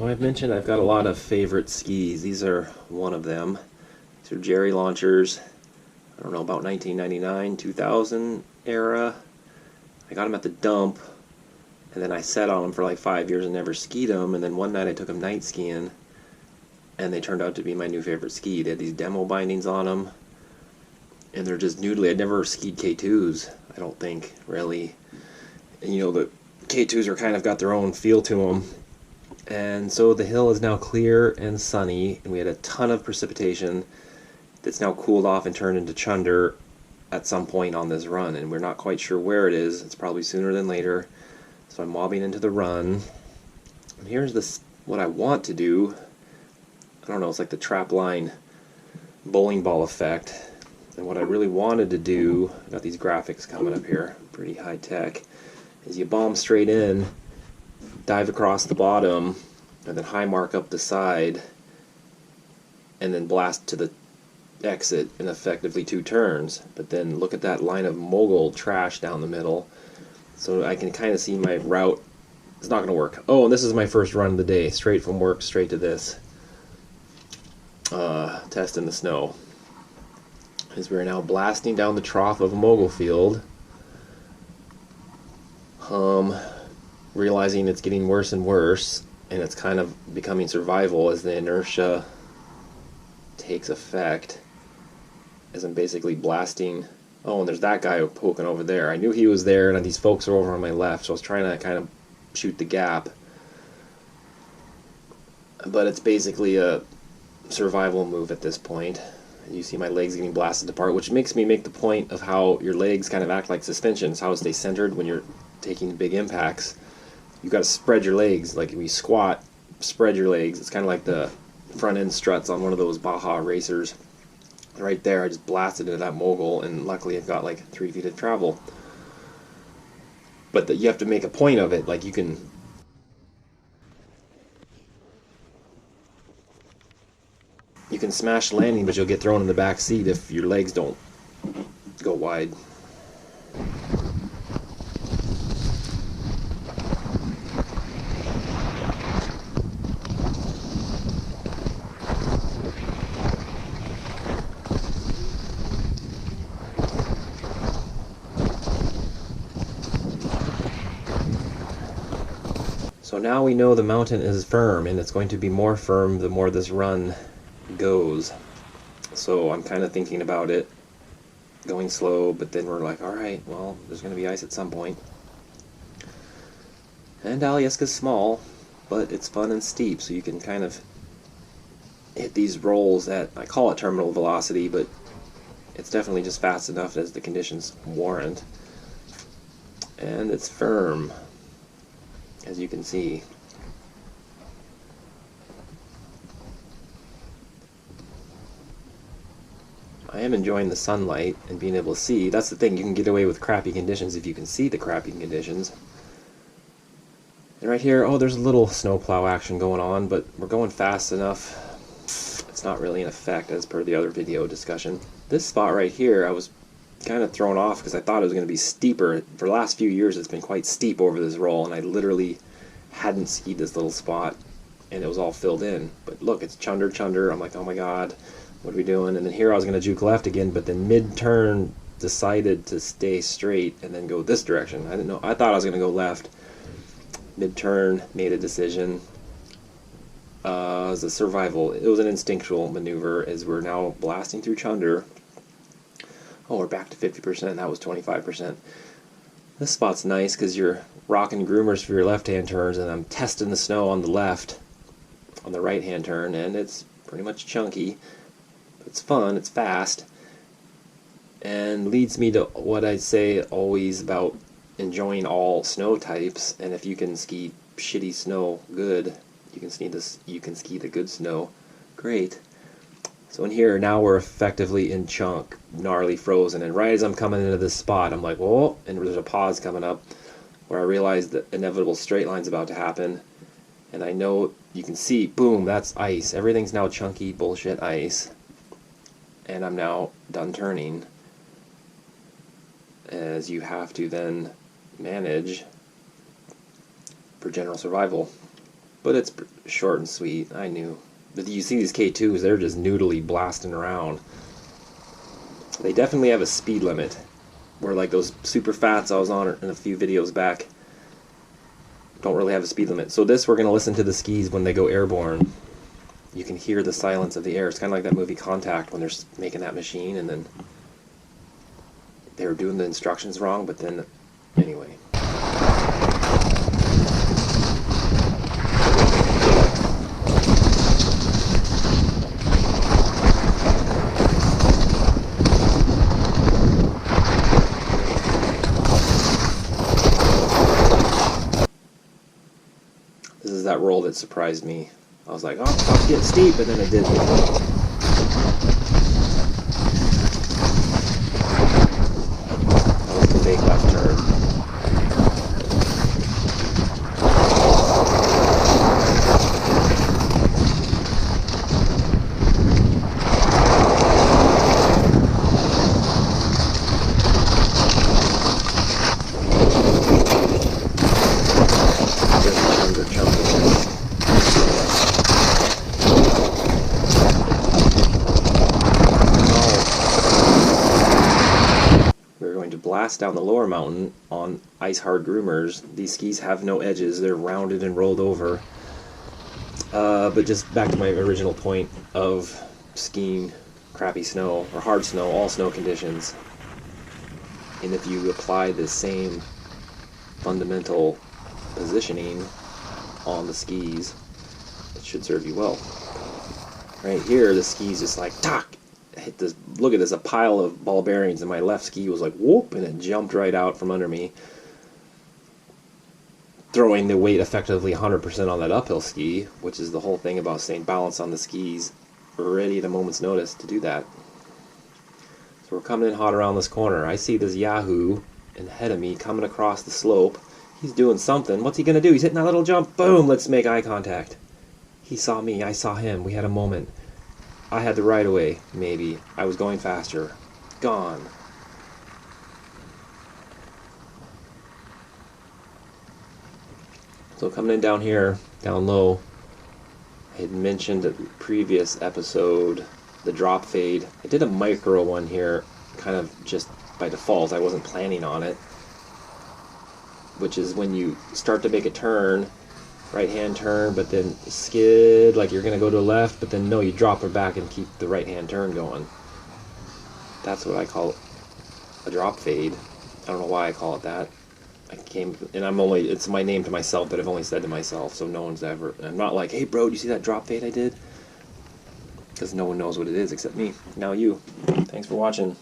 So I've mentioned I've got a lot of favorite skis. These are one of them. These are Jerry launchers. I don't know, about 1999, 2000 era. I got them at the dump, and then I sat on them for like 5 years and never skied them. And then one night I took them night skiing, and they turned out to be my new favorite ski. They had these demo bindings on them, and they're just noodly. I'd never skied K2s, I don't think, really. And you know, the K2s are kind of got their own feel to them. And so the hill is now clear and sunny, and we had a ton of precipitation that's now cooled off and turned into chunder at some point on this run, and we're not quite sure where it is. It's probably sooner than later. So I'm mobbing into the run. And here's this, what I want to do. I don't know, it's like the trap line bowling ball effect. And what I really wanted to do, I got these graphics coming up here, pretty high tech, is you bomb straight in, dive across the bottom, and then high mark up the side, and then blast to the exit in effectively 2 turns. But then look at that line of mogul trash down the middle, so I can kind of see my route. It's not going to work. Oh, and this is my first run of the day, straight from work straight to this test in the snow, as we're now blasting down the trough of a mogul field, realizing it's getting worse and worse, and it's kind of becoming survival as the inertia takes effect, as I'm basically blasting. Oh, and there's that guy poking over there. I knew he was there, and these folks are over on my left, so I was trying to kind of shoot the gap. But it's basically a survival move at this point. You see my legs getting blasted apart, which makes me make the point of how your legs kind of act like suspensions, how they centered when you're taking big impacts. You got to spread your legs. Like when you squat, spread your legs. It's kind of like the front end struts on one of those Baja racers. Right there, I just blasted into that mogul, and luckily I've got like 3 feet of travel. But you have to make a point of it. Like you can smash landing, but you'll get thrown in the back seat if your legs don't go wide. So now we know the mountain is firm, and it's going to be more firm the more this run goes. So I'm kind of thinking about it going slow, but then we're like, alright, well, there's going to be ice at some point. And Alyeska's small, but it's fun and steep, so you can kind of hit these rolls at, I call it terminal velocity, but it's definitely just fast enough as the conditions warrant. And it's firm, as you can see. I am enjoying the sunlight and being able to see. That's the thing, you can get away with crappy conditions if you can see the crappy conditions. And right here, oh, there's a little snowplow action going on, but we're going fast enough. It's not really an effect as per the other video discussion. This spot right here, I was kind of thrown off because I thought it was going to be steeper. For the last few years, it's been quite steep over this roll, and I literally hadn't skied this little spot, and it was all filled in. But look, it's chunder. I'm like, oh my god, what are we doing? And then here I was going to juke left again, but then mid-turn decided to stay straight and then go this direction. I didn't know. I thought I was going to go left. Mid-turn, made a decision. It was a survival. It was an instinctual maneuver as we're now blasting through chunder. Oh, we're back to 50%. That was 25%. This spot's nice because you're rocking groomers for your left-hand turns, and I'm testing the snow on the left, on the right-hand turn, and it's pretty much chunky. It's fun, it's fast, and leads me to what I'd say always about enjoying all snow types. And if you can ski shitty snow good, you can ski the good snow great. So in here now we're effectively in chunk, gnarly frozen, and right as I'm coming into this spot I'm like, whoa, and there's a pause coming up where I realize the inevitable straight line's about to happen, and I know you can see, boom, that's ice. Everything's now chunky bullshit ice, and I'm now done turning, as you have to then manage for general survival. But it's short and sweet. I knew. But you see these K2s, they're just noodly blasting around. They definitely have a speed limit. Where like those super fats I was on in a few videos back don't really have a speed limit. So this, we're going to listen to the skis when they go airborne. You can hear the silence of the air. It's kind of like that movie Contact when they're making that machine and then they were doing the instructions wrong, but then anyway. This is that roll that surprised me. I was like, oh, it's getting steep, but then it didn't. That was the big left turn. Blast down the lower mountain on ice hard groomers. These skis have no edges, they're rounded and rolled over. But just back to my original point of skiing crappy snow or hard snow, all snow conditions. And if you apply the same fundamental positioning on the skis, it should serve you well. Right here, the skis just like tack. Hit this, look at this, a pile of ball bearings, and my left ski was like whoop, and it jumped right out from under me, throwing the weight effectively 100% on that uphill ski, which is the whole thing about staying balanced on the skis, ready at a moment's notice to do that. So we're coming in hot around this corner. I see this Yahoo ahead of me coming across the slope. He's doing something. What's he gonna do? He's hitting that little jump. Boom, let's make eye contact. He saw me, I saw him, we had a moment. I had the right of way, maybe. I was going faster. Gone. So coming in down here, down low, I had mentioned at the previous episode the drop fade. I did a micro one here, kind of just by default. I wasn't planning on it. Which is when you start to make a turn, right hand turn, but then skid like you're going to go to the left, but then no, you drop her back and keep the right hand turn going. That's what I call a drop fade. I don't know why I call it that. It's my name to myself that I've only said to myself, so no one's ever, I'm not like, hey bro, do you see that drop fade I did? Because no one knows what it is except me. Now you. Thanks for watching.